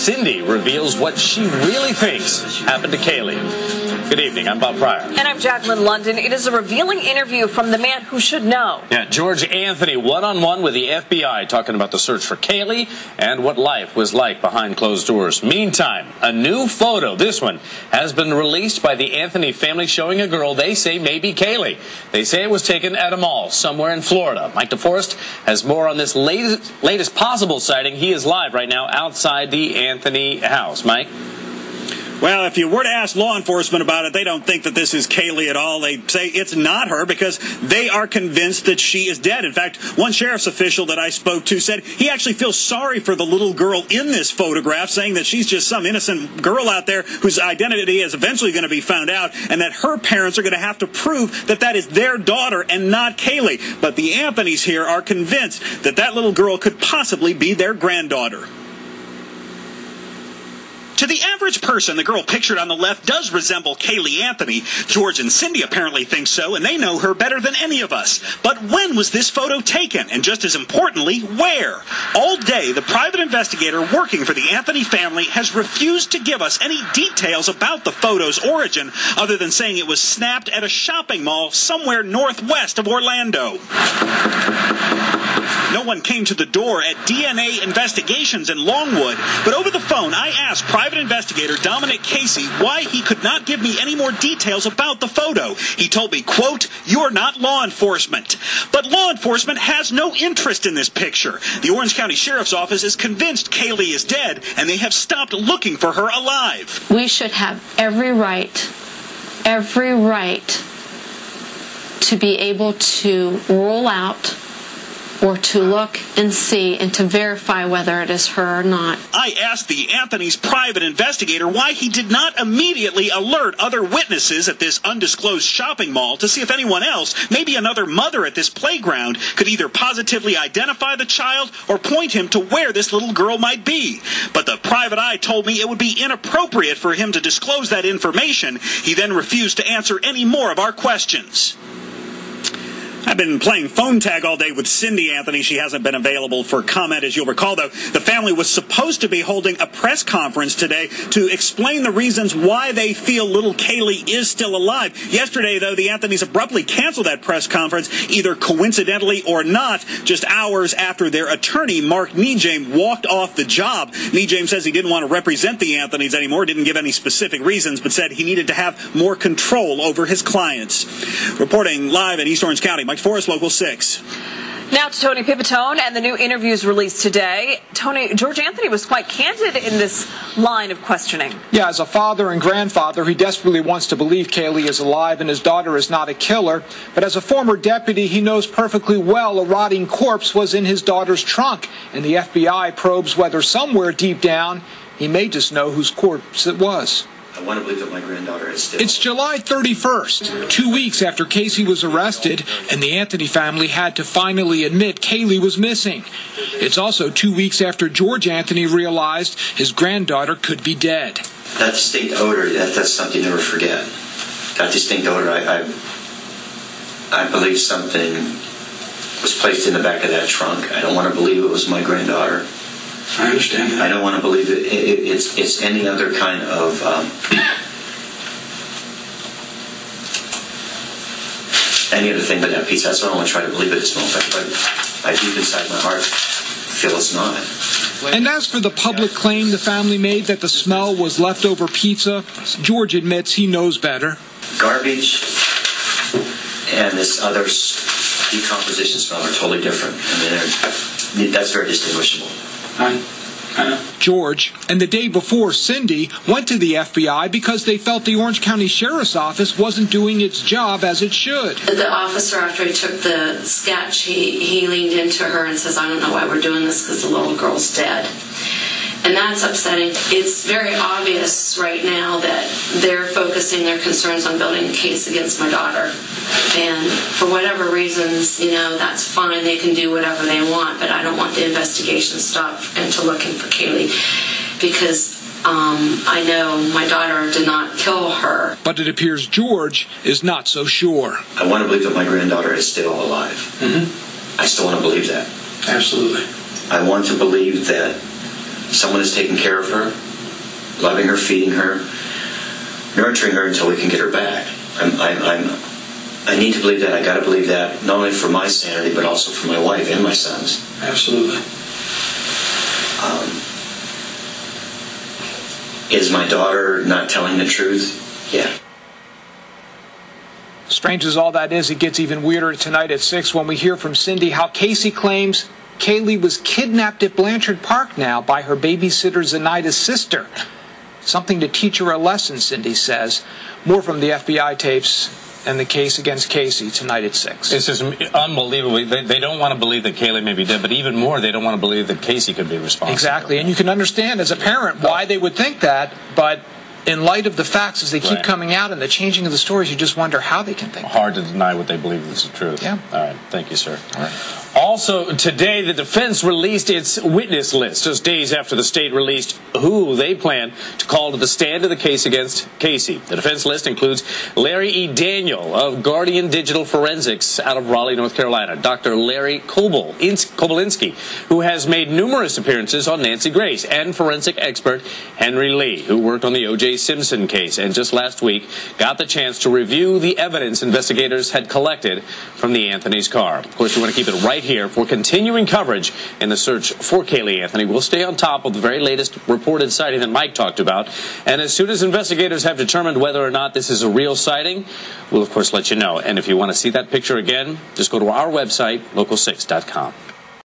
Cindy reveals what she really thinks happened to Kaylee. Good evening, I'm Bob Pryor. And I'm Jacqueline London. It is a revealing interview from the man who should know. Yeah, George Anthony, one-on-one with the FBI, talking about the search for Kaylee and what life was like behind closed doors. Meantime, a new photo, this one, has been released by the Anthony family showing a girl they say may be Kaylee. They say it was taken at a mall somewhere in Florida. Mike DeForest has more on this latest possible sighting. He is live right now outside the Anthony house. Mike? Well, if you were to ask law enforcement about it, they don't think that this is Kaylee at all. They say it's not her because they are convinced that she is dead. In fact, one sheriff's official that I spoke to said he actually feels sorry for the little girl in this photograph, saying that she's just some innocent girl out there whose identity is eventually going to be found out, and that her parents are going to have to prove that that is their daughter and not Kaylee. But the Anthonys here are convinced that that little girl could possibly be their granddaughter. To the average person, the girl pictured on the left does resemble Kaylee Anthony. George and Cindy apparently think so, and they know her better than any of us. But when was this photo taken? And just as importantly, where? All day, the private investigator working for the Anthony family has refused to give us any details about the photo's origin, other than saying it was snapped at a shopping mall somewhere northwest of Orlando. No one came to the door at DNA Investigations in Longwood, but over the phone I asked private investigator Dominic Casey why he could not give me any more details about the photo. He told me, quote, "You're not law enforcement." But law enforcement has no interest in this picture. The Orange County Sheriff's Office is convinced Kaylee is dead, and they have stopped looking for her alive. We should have every right to be able to rule out or to look and see and to verify whether it is her or not. I asked the Anthony's private investigator why he did not immediately alert other witnesses at this undisclosed shopping mall to see if anyone else, maybe another mother at this playground, could either positively identify the child or point him to where this little girl might be. But the private eye told me it would be inappropriate for him to disclose that information. He then refused to answer any more of our questions. I've been playing phone tag all day with Cindy Anthony. She hasn't been available for comment. As you'll recall, though, the family was supposed to be holding a press conference today to explain the reasons why they feel little Kaylee is still alive. Yesterday, though, the Anthonys abruptly canceled that press conference, either coincidentally or not, just hours after their attorney, Mark Nejame, walked off the job. Nejame says he didn't want to represent the Anthonys anymore, didn't give any specific reasons, but said he needed to have more control over his clients. Reporting live in East Orange County, Mike DeForest, Local 6. Now to Tony Pipitone and the new interviews released today. Tony, George Anthony was quite candid in this line of questioning. Yeah, as a father and grandfather, he desperately wants to believe Kaylee is alive and his daughter is not a killer. But as a former deputy, he knows perfectly well a rotting corpse was in his daughter's trunk. And the FBI probes whether somewhere deep down, he may just know whose corpse it was. I want to believe that my granddaughter is still... It's July 31st, 2 weeks after Casey was arrested, and the Anthony family had to finally admit Kaylee was missing. It's also 2 weeks after George Anthony realized his granddaughter could be dead. That distinct odor, that's something you never forget. That distinct odor, I believe something was placed in the back of that trunk. I don't want to believe it was my granddaughter. I understand that. I don't want to believe it's any other kind of any other thing but that pizza. So I don't want to try to believe it at this moment, but I deep inside my heart feel it's not. And as for the public claim the family made that the smell was leftover pizza, George admits he knows better. Garbage and this other decomposition smell are totally different. I mean, that's very distinguishable. I know. George and the day before Cindy went to the FBI because they felt the Orange County Sheriff's Office wasn't doing its job as it should. The officer, after he took the sketch, he leaned into her and says, "I don't know why we're doing this because the little girl's dead." And that's upsetting. It's very obvious right now that they're focusing their concerns on building a case against my daughter. And for whatever reasons, that's fine. They can do whatever they want, but I don't want the investigation stopped into looking for Kaylee because I know my daughter did not kill her. But it appears George is not so sure. I want to believe that my granddaughter is still alive. Mm-hmm. I still want to believe that. Absolutely. I want to believe that someone is taking care of her, loving her, feeding her, nurturing her until we can get her back. I need to believe that. I got to believe that, not only for my sanity, but also for my wife and my sons. Absolutely. Is my daughter not telling the truth? Yeah. Strange as all that is, it gets even weirder tonight at 6 when we hear from Cindy how Casey claims Kaylee was kidnapped at Blanchard Park now by her babysitter Zenaida's sister. Something to teach her a lesson, Cindy says. More from the FBI tapes and the case against Casey tonight at 6. It's just unbelievable. They don't want to believe that Kaylee may be dead, but even more, they don't want to believe that Casey could be responsible. Exactly, and you can understand as a parent why they would think that, but in light of the facts as they keep coming out and the changing of the stories, you just wonder how they can think that. Hard to deny what they believe is the truth. Yeah. All right. Thank you, sir. All right. Also, today, the defense released its witness list, just days after the state released who they plan to call to the stand of the case against Casey. The defense list includes Larry E. Daniel of Guardian Digital Forensics out of Raleigh, North Carolina, Dr. Larry Kobolinski, who has made numerous appearances on Nancy Grace, and forensic expert Henry Lee, who worked on the O.J. Simpson case and just last week got the chance to review the evidence investigators had collected from the Anthony's car. Of course, you want to keep it right here for continuing coverage in the search for Caylee Anthony. We'll stay on top of the very latest reported sighting that Mike talked about, and as soon as investigators have determined whether or not this is a real sighting, we'll of course let you know. And if you want to see that picture again, just go to our website, local6.com.